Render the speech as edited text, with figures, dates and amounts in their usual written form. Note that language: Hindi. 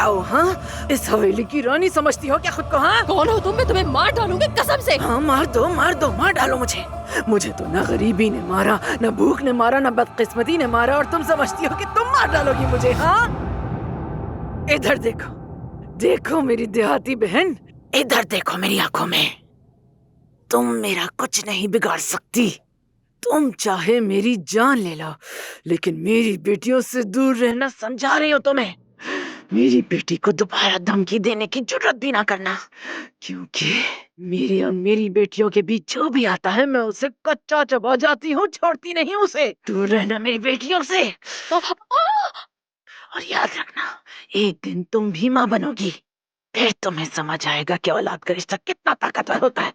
क्या हो? हाँ, इस हवेली की रानी समझती हो क्या खुद को? हाँ, कौन हो तुम? मैं तुम्हें मार डालूंगी कसम से। हाँ, मार दो, मार डालो मुझे। मुझे तो ना गरीबी ने मारा, ना भूख ने मारा, ना बदकिस्मती ने मारा, और तुम समझती हो कि तुम मार डालोगी मुझे? हाँ, इधर देखो, देखो मेरी देहाती बहन, इधर देखो मेरी आंखों में। तुम मेरा कुछ नहीं बिगाड़ सकती। तुम चाहे मेरी जान ले लो, लेकिन मेरी बेटियों से दूर रहना समझा रही हो तुम्हें। मेरी बेटी को दोबारा धमकी देने की जरूरत भी ना करना, क्योंकि मेरी और मेरी बेटियों के बीच जो भी आता है मैं उसे कच्चा चबा जाती हूँ, छोड़ती नहीं हूँ उसे। दूर रहना मेरी बेटियों से। और याद रखना, एक दिन तुम भी माँ बनोगी, फिर तुम्हें समझ आएगा कि औलाद का रिश्ता कितना ताकतवर होता है।